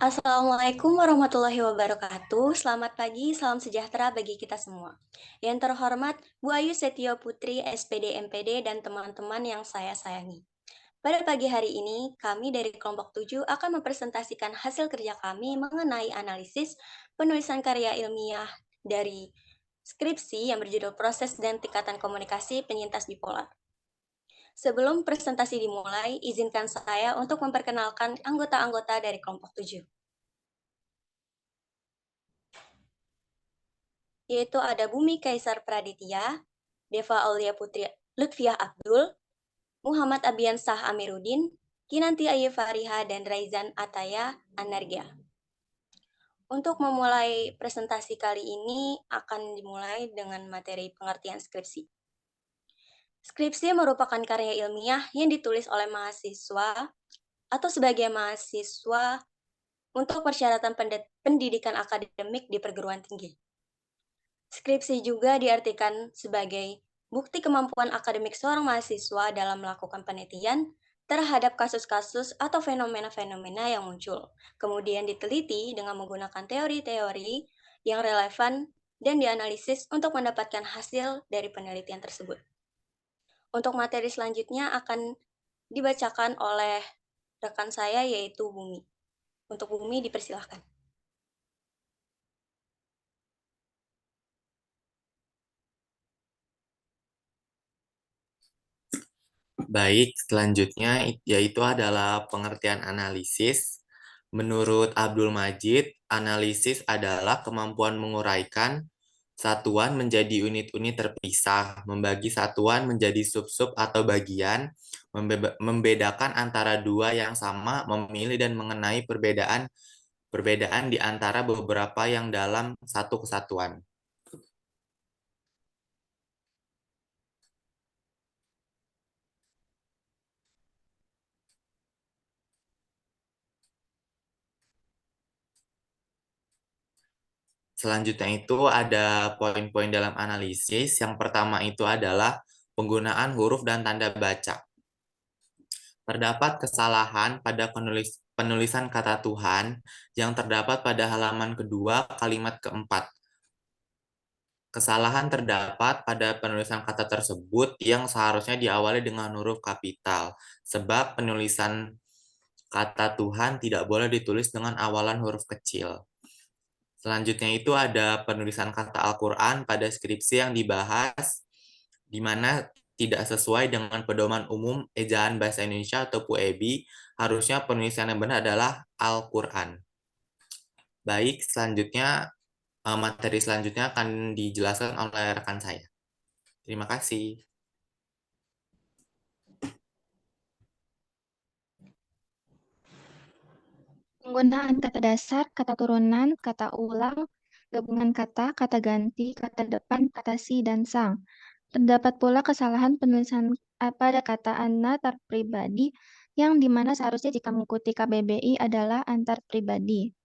Assalamualaikum warahmatullahi wabarakatuh. Selamat pagi, salam sejahtera bagi kita semua. Yang terhormat Bu Ayu Setio Putri, SPD MPD, dan teman-teman yang saya sayangi. Pada pagi hari ini, kami dari kelompok 7 akan mempresentasikan hasil kerja kami mengenai analisis penulisan karya ilmiah dari skripsi yang berjudul Proses dan Tingkatan Komunikasi Penyintas Bipolar. Sebelum presentasi dimulai, izinkan saya untuk memperkenalkan anggota-anggota dari kelompok 7. Yaitu ada Bumi Kaisar Praditya, Deva Aulia Putri Lutfiah Abdul, Muhammad Abian Sah Amiruddin, Kinanti Aye Fariha, dan Raizan Ataya Anargia. Untuk memulai presentasi kali ini akan dimulai dengan materi pengertian skripsi. Skripsi merupakan karya ilmiah yang ditulis oleh mahasiswa atau sebagai mahasiswa untuk persyaratan pendidikan akademik di perguruan tinggi. Skripsi juga diartikan sebagai bukti kemampuan akademik seorang mahasiswa dalam melakukan penelitian terhadap kasus-kasus atau fenomena-fenomena yang muncul, kemudian diteliti dengan menggunakan teori-teori yang relevan dan dianalisis untuk mendapatkan hasil dari penelitian tersebut. Untuk materi selanjutnya akan dibacakan oleh rekan saya yaitu Bumi. Untuk Bumi dipersilahkan. Baik, selanjutnya yaitu adalah pengertian analisis. Menurut Abdul Majid, analisis adalah kemampuan menguraikan satuan menjadi unit-unit terpisah, membagi satuan menjadi sub-sub atau bagian, membedakan antara dua yang sama, memilih dan mengenai perbedaan di antara beberapa yang dalam satu kesatuan. Selanjutnya itu ada poin-poin dalam analisis. Yang pertama itu adalah penggunaan huruf dan tanda baca. Terdapat kesalahan pada penulisan kata Tuhan yang terdapat pada halaman kedua kalimat keempat. Kesalahan terdapat pada penulisan kata tersebut yang seharusnya diawali dengan huruf kapital, sebab penulisan kata Tuhan tidak boleh ditulis dengan awalan huruf kecil. Selanjutnya itu ada penulisan kata Al-Quran pada skripsi yang dibahas, di mana tidak sesuai dengan pedoman umum ejaan bahasa Indonesia atau PUEBI, harusnya penulisan yang benar adalah Al-Quran. Baik, selanjutnya materi selanjutnya akan dijelaskan oleh rekan saya. Terima kasih. Penggunaan kata dasar, kata turunan, kata ulang, gabungan kata, kata ganti, kata depan, kata si, dan sang. Terdapat pula kesalahan penulisan pada kata antar pribadi yang dimana seharusnya jika mengikuti KBBI adalah antar pribadi.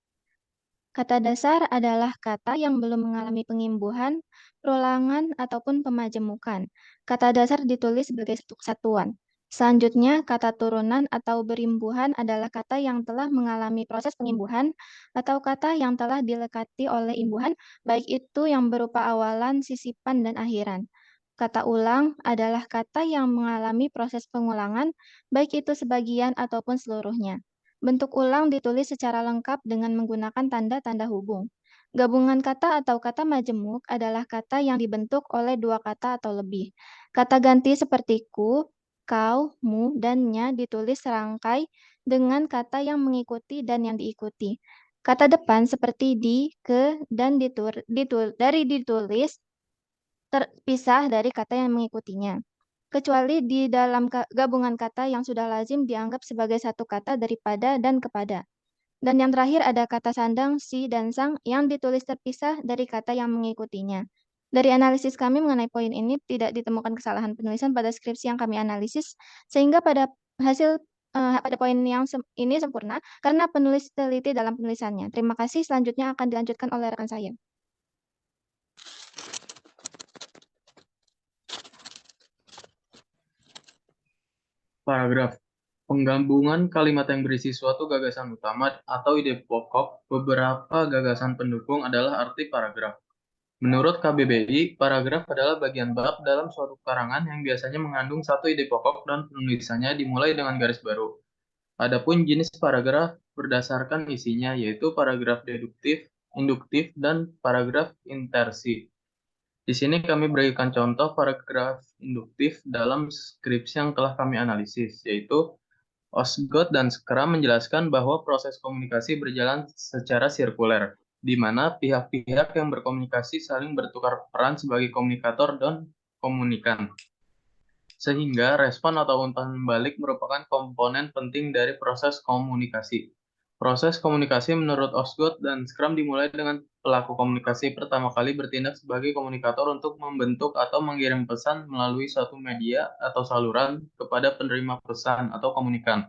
Kata dasar adalah kata yang belum mengalami pengimbuhan, perulangan, ataupun pemajemukan. Kata dasar ditulis sebagai satuan. Selanjutnya, kata turunan atau berimbuhan adalah kata yang telah mengalami proses pengimbuhan atau kata yang telah dilekati oleh imbuhan, baik itu yang berupa awalan, sisipan, dan akhiran. Kata ulang adalah kata yang mengalami proses pengulangan, baik itu sebagian ataupun seluruhnya. Bentuk ulang ditulis secara lengkap dengan menggunakan tanda-tanda hubung. Gabungan kata atau kata majemuk adalah kata yang dibentuk oleh dua kata atau lebih. Kata ganti seperti ku, kau, mu, dan nya ditulis serangkai dengan kata yang mengikuti dan yang diikuti. Kata depan seperti di, ke, dan ditulis terpisah dari kata yang mengikutinya, kecuali di dalam gabungan kata yang sudah lazim dianggap sebagai satu kata daripada dan kepada. Dan yang terakhir ada kata sandang, si, dan sang yang ditulis terpisah dari kata yang mengikutinya. Dari analisis kami mengenai poin ini tidak ditemukan kesalahan penulisan pada skripsi yang kami analisis, sehingga pada poin yang ini sempurna karena penulis teliti dalam penulisannya. Terima kasih. Selanjutnya akan dilanjutkan oleh rekan saya. Paragraf Penggabungan kalimat yang berisi suatu gagasan utama atau ide pokok beberapa gagasan pendukung adalah arti paragraf. Menurut KBBI, paragraf adalah bagian bab dalam suatu karangan yang biasanya mengandung satu ide pokok dan penulisannya dimulai dengan garis baru. Adapun jenis paragraf berdasarkan isinya, yaitu paragraf deduktif, induktif, dan paragraf inversi. Di sini kami berikan contoh paragraf induktif dalam skripsi yang telah kami analisis, yaitu Osgood dan Scrum menjelaskan bahwa proses komunikasi berjalan secara sirkuler, di mana pihak-pihak yang berkomunikasi saling bertukar peran sebagai komunikator dan komunikan. Sehingga respon atau umpan balik merupakan komponen penting dari proses komunikasi. Proses komunikasi menurut Osgood dan Scrum dimulai dengan pelaku komunikasi pertama kali bertindak sebagai komunikator untuk membentuk atau mengirim pesan melalui suatu media atau saluran kepada penerima pesan atau komunikan.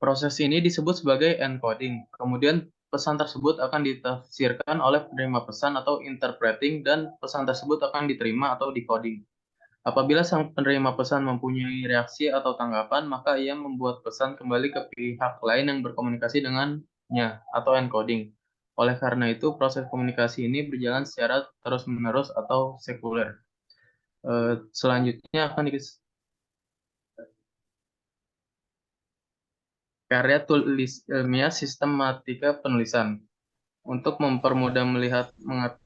Proses ini disebut sebagai encoding. Kemudian pesan tersebut akan ditafsirkan oleh penerima pesan atau interpreting dan pesan tersebut akan diterima atau decoding. Apabila sang penerima pesan mempunyai reaksi atau tanggapan, maka ia membuat pesan kembali ke pihak lain yang berkomunikasi dengannya atau encoding. Oleh karena itu, proses komunikasi ini berjalan secara terus-menerus atau sekuler. Selanjutnya akan karya tulis ilmiah sistematika penulisan. Untuk mempermudah melihat mengetahui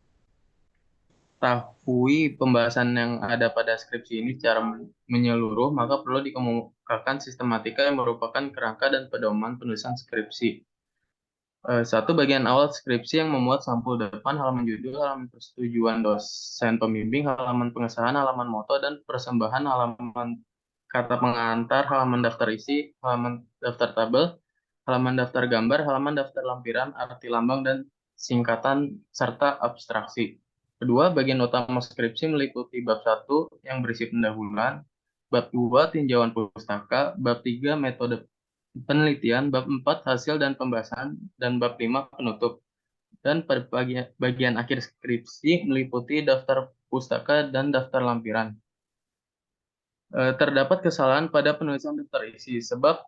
pembahasan yang ada pada skripsi ini secara menyeluruh, maka perlu dikemukakan sistematika yang merupakan kerangka dan pedoman penulisan skripsi. Satu, bagian awal skripsi yang memuat sampul depan, halaman judul, halaman persetujuan dosen pembimbing, halaman pengesahan, halaman moto, dan persembahan, halaman kata pengantar, halaman daftar isi, halaman daftar tabel, halaman daftar gambar, halaman daftar lampiran, arti lambang, dan singkatan, serta abstraksi. Kedua, bagian utama skripsi meliputi bab 1 yang berisi pendahuluan, bab 2 tinjauan pustaka, bab 3 metode penelitian, bab 4 hasil dan pembahasan, dan bab 5 penutup. Dan bagian akhir skripsi meliputi daftar pustaka dan daftar lampiran. Terdapat kesalahan pada penulisan daftar isi, sebab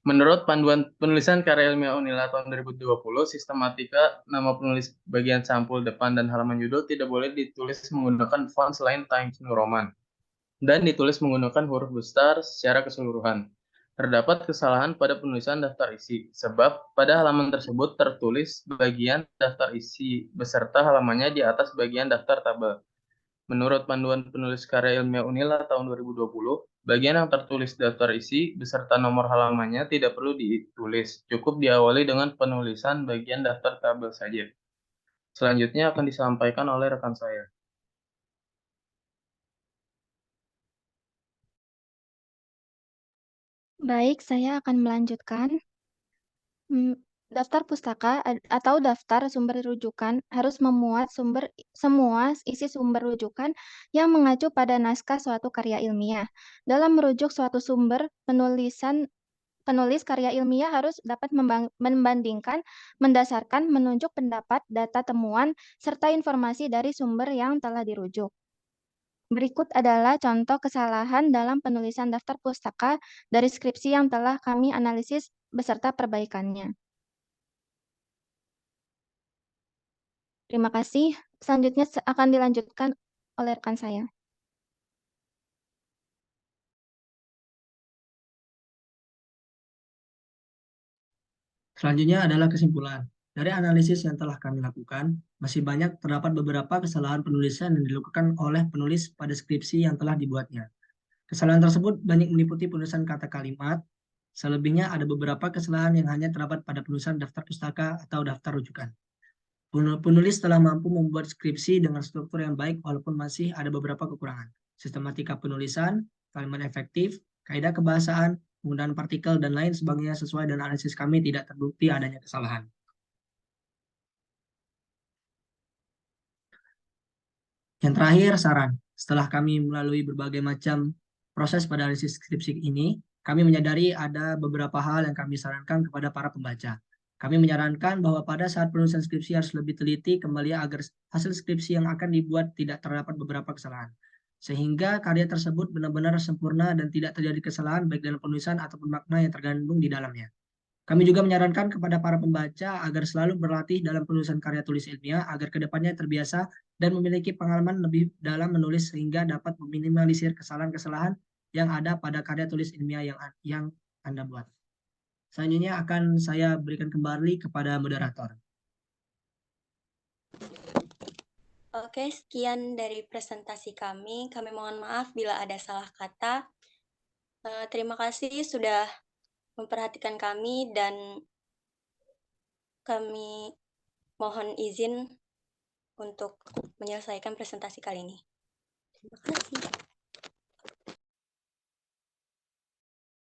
menurut panduan penulisan karya ilmiah Unila tahun 2020, sistematika nama penulis bagian sampul depan dan halaman judul tidak boleh ditulis menggunakan font selain Times New Roman dan ditulis menggunakan huruf besar secara keseluruhan. Terdapat kesalahan pada penulisan daftar isi, sebab pada halaman tersebut tertulis bagian daftar isi beserta halamannya di atas bagian daftar tabel. Menurut panduan penulis karya ilmiah Unila tahun 2020, bagian yang tertulis daftar isi beserta nomor halamannya tidak perlu ditulis, cukup diawali dengan penulisan bagian daftar tabel saja. Selanjutnya akan disampaikan oleh rekan saya. Baik, saya akan melanjutkan. Daftar pustaka atau daftar sumber rujukan harus memuat semua isi sumber rujukan yang mengacu pada naskah suatu karya ilmiah. Dalam merujuk suatu sumber, penulis karya ilmiah harus dapat membandingkan, mendasarkan, menunjuk pendapat, data temuan, serta informasi dari sumber yang telah dirujuk. Berikut adalah contoh kesalahan dalam penulisan daftar pustaka dari skripsi yang telah kami analisis beserta perbaikannya. Terima kasih. Selanjutnya akan dilanjutkan oleh rekan saya. Selanjutnya adalah kesimpulan. Dari analisis yang telah kami lakukan, masih banyak terdapat beberapa kesalahan penulisan yang dilakukan oleh penulis pada skripsi yang telah dibuatnya. Kesalahan tersebut banyak meliputi penulisan kata kalimat, selebihnya ada beberapa kesalahan yang hanya terdapat pada penulisan daftar pustaka atau daftar rujukan. Penulis telah mampu membuat skripsi dengan struktur yang baik walaupun masih ada beberapa kekurangan. Sistematika penulisan, kalimat efektif, kaidah kebahasaan, penggunaan partikel, dan lain sebagainya sesuai dengan analisis kami tidak terbukti adanya kesalahan. Yang terakhir, saran. Setelah kami melalui berbagai macam proses pada analisis skripsi ini, kami menyadari ada beberapa hal yang kami sarankan kepada para pembaca. Kami menyarankan bahwa pada saat penulisan skripsi harus lebih teliti kembali agar hasil skripsi yang akan dibuat tidak terdapat beberapa kesalahan. sehingga karya tersebut benar-benar sempurna dan tidak terjadi kesalahan baik dalam penulisan ataupun makna yang terkandung di dalamnya. Kami juga menyarankan kepada para pembaca agar selalu berlatih dalam penulisan karya tulis ilmiah agar kedepannya terbiasa dan memiliki pengalaman lebih dalam menulis sehingga dapat meminimalisir kesalahan-kesalahan yang ada pada karya tulis ilmiah yang Anda buat. Selanjutnya akan saya berikan kembali kepada moderator. Oke, sekian dari presentasi kami. Kami mohon maaf bila ada salah kata. Terima kasih sudah memperhatikan kami dan kami mohon izin untuk menyelesaikan presentasi kali ini. Terima kasih.